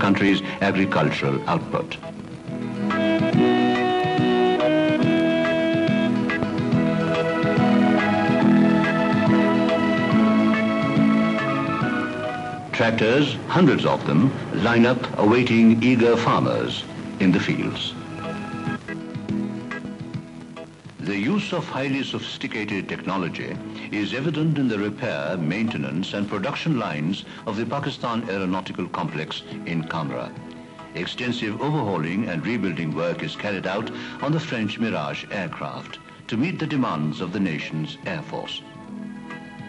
country's agricultural output. Tractors, hundreds of them, line up awaiting eager farmers in the fields. The use of highly sophisticated technology is evident in the repair, maintenance and production lines of the Pakistan Aeronautical Complex in Kamra. Extensive overhauling and rebuilding work is carried out on the French Mirage aircraft to meet the demands of the nation's Air Force.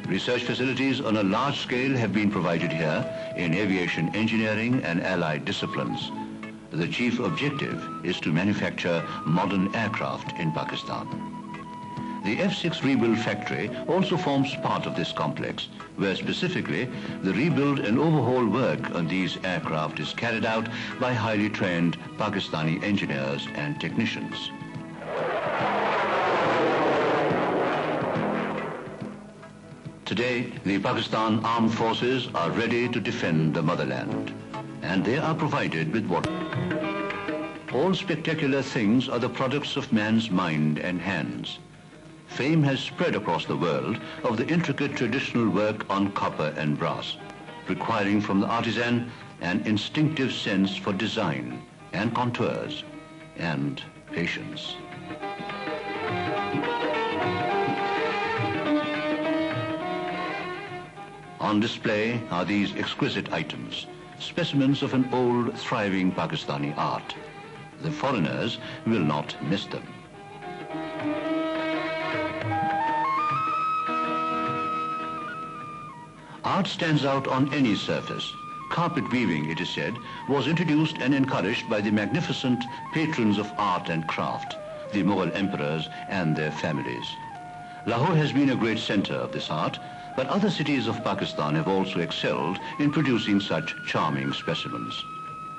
Research facilities on a large scale have been provided here in aviation engineering and allied disciplines. The chief objective is to manufacture modern aircraft in Pakistan. The F-6 rebuild factory also forms part of this complex, where specifically the rebuild and overhaul work on these aircraft is carried out by highly trained Pakistani engineers and technicians. Today, the Pakistan Armed Forces are ready to defend the motherland, and they are provided with what? All spectacular things are the products of man's mind and hands. Fame has spread across the world of the intricate traditional work on copper and brass, requiring from the artisan an instinctive sense for design and contours and patience. On display are these exquisite items, specimens of an old, thriving Pakistani art. The foreigners will not miss them. Art stands out on any surface. Carpet weaving, it is said, was introduced and encouraged by the magnificent patrons of art and craft, the Mughal emperors and their families. Lahore has been a great center of this art, but other cities of Pakistan have also excelled in producing such charming specimens.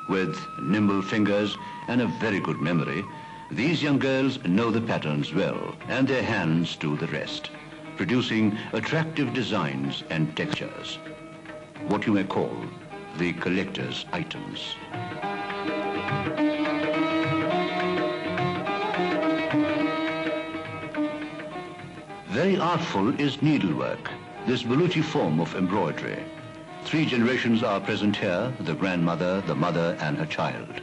With nimble fingers and a very good memory, these young girls know the patterns well, and their hands do the rest, producing attractive designs and textures, what you may call the collector's items. Very artful is needlework, this Baluchi form of embroidery. 3 generations are present here, the grandmother, the mother and her child.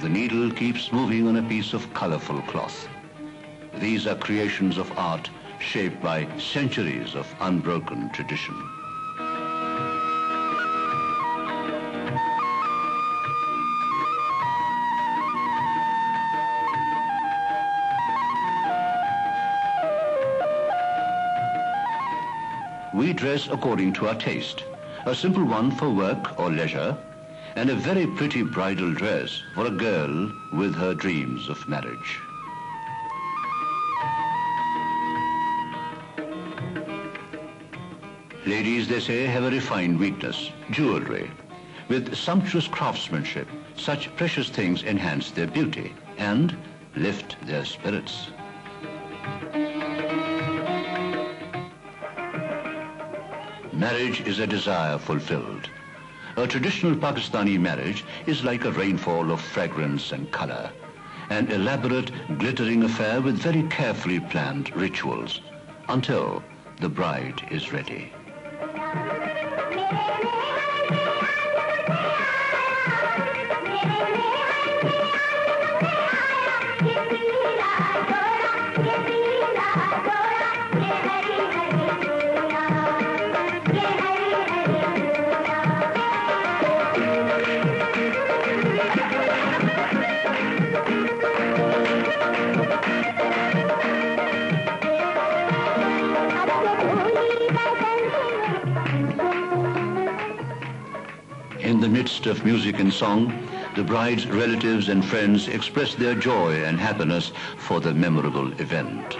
The needle keeps moving on a piece of colorful cloth. These are creations of art shaped by centuries of unbroken tradition. We dress according to our taste. A simple one for work or leisure, and a very pretty bridal dress for a girl with her dreams of marriage. Ladies, they say, have a refined weakness, jewelry. With sumptuous craftsmanship, such precious things enhance their beauty and lift their spirits. Marriage is a desire fulfilled. A traditional Pakistani marriage is like a rainfall of fragrance and color, an elaborate, glittering affair with very carefully planned rituals, until the bride is ready. In the midst of music and song, the bride's relatives and friends express their joy and happiness for the memorable event.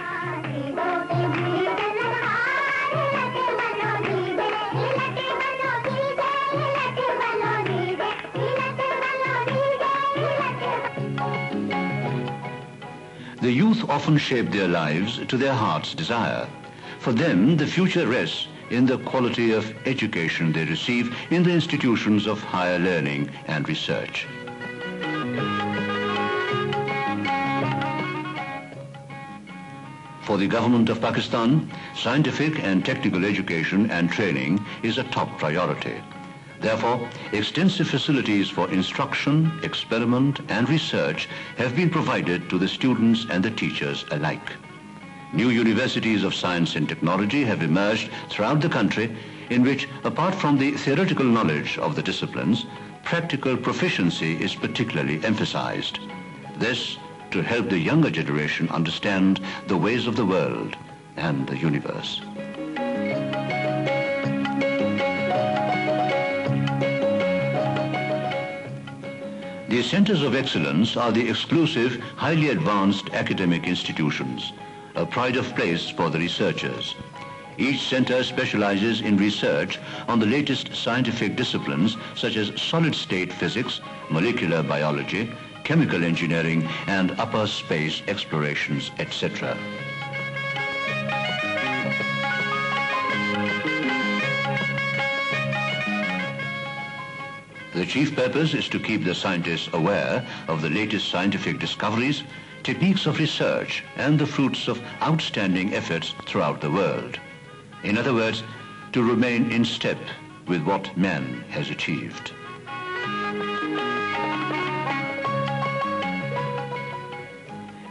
The youth often shape their lives to their heart's desire. For them, the future rests in the quality of education they receive in the institutions of higher learning and research. For the government of Pakistan, scientific and technical education and training is a top priority. Therefore, extensive facilities for instruction, experiment and research have been provided to the students and the teachers alike. New universities of science and technology have emerged throughout the country in which, apart from the theoretical knowledge of the disciplines, practical proficiency is particularly emphasized. This to help the younger generation understand the ways of the world and the universe. The centers of excellence are the exclusive, highly advanced academic institutions, a pride of place for the researchers. Each center specializes in research on the latest scientific disciplines such as solid-state physics, molecular biology, chemical engineering, and upper space explorations, etc. The chief purpose is to keep the scientists aware of the latest scientific discoveries, techniques of research, and the fruits of outstanding efforts throughout the world. In other words, to remain in step with what man has achieved.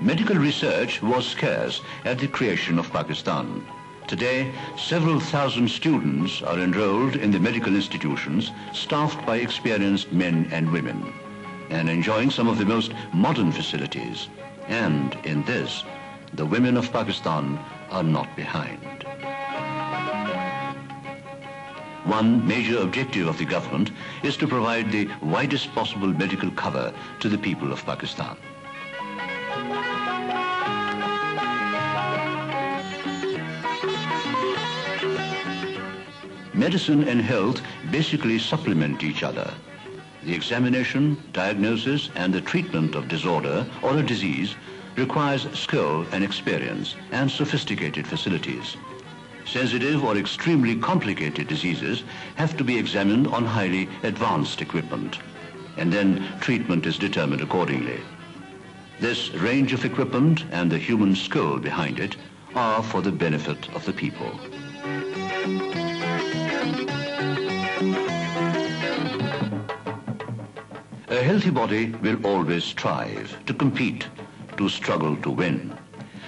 Medical research was scarce at the creation of Pakistan. Today, several thousand students are enrolled in the medical institutions, staffed by experienced men and women, and enjoying some of the most modern facilities. And in this, the women of Pakistan are not behind. One major objective of the government is to provide the widest possible medical cover to the people of Pakistan. Medicine and health basically supplement each other. The examination, diagnosis, and the treatment of disorder or a disease requires skill and experience and sophisticated facilities. Sensitive or extremely complicated diseases have to be examined on highly advanced equipment, and then treatment is determined accordingly. This range of equipment and the human skill behind it are for the benefit of the people. A healthy body will always strive to compete, to struggle to win.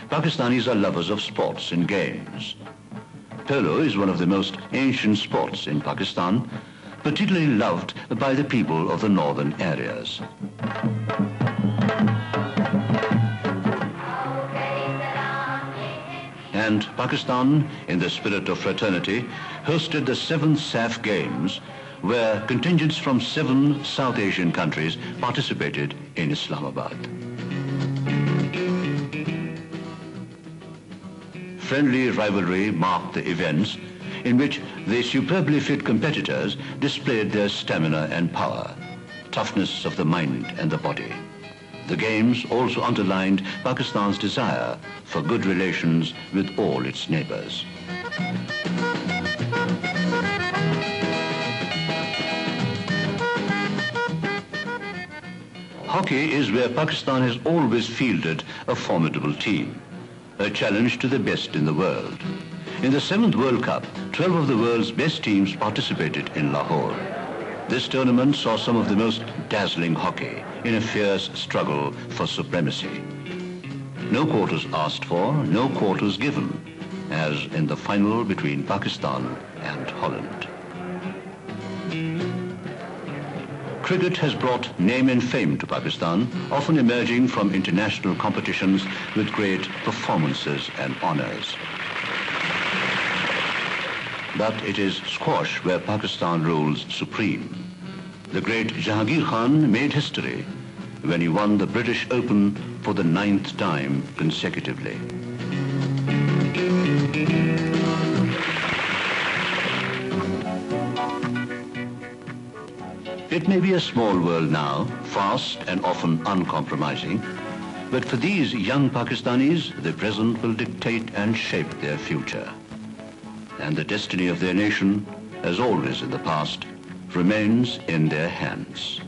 Pakistanis are lovers of sports and games. Polo is one of the most ancient sports in Pakistan, particularly loved by the people of the northern areas. And Pakistan, in the spirit of fraternity, hosted the 7th SAF Games, where contingents from 7 South Asian countries participated in Islamabad. Friendly rivalry marked the events in which the superbly fit competitors displayed their stamina and power, toughness of the mind and the body. The Games also underlined Pakistan's desire for good relations with all its neighbors. Hockey is where Pakistan has always fielded a formidable team, a challenge to the best in the world. In the 7th World Cup, 12 of the world's best teams participated in Lahore. This tournament saw some of the most dazzling hockey in a fierce struggle for supremacy. No quarters asked for, no quarters given, as in the final between Pakistan and Holland. Cricket has brought name and fame to Pakistan, often emerging from international competitions with great performances and honors. But it is squash where Pakistan rules supreme. The great Jahangir Khan made history when he won the British Open for the 9th time consecutively. It may be a small world now, fast and often uncompromising, but for these young Pakistanis, the present will dictate and shape their future. and the destiny of their nation, as always in the past, remains in their hands.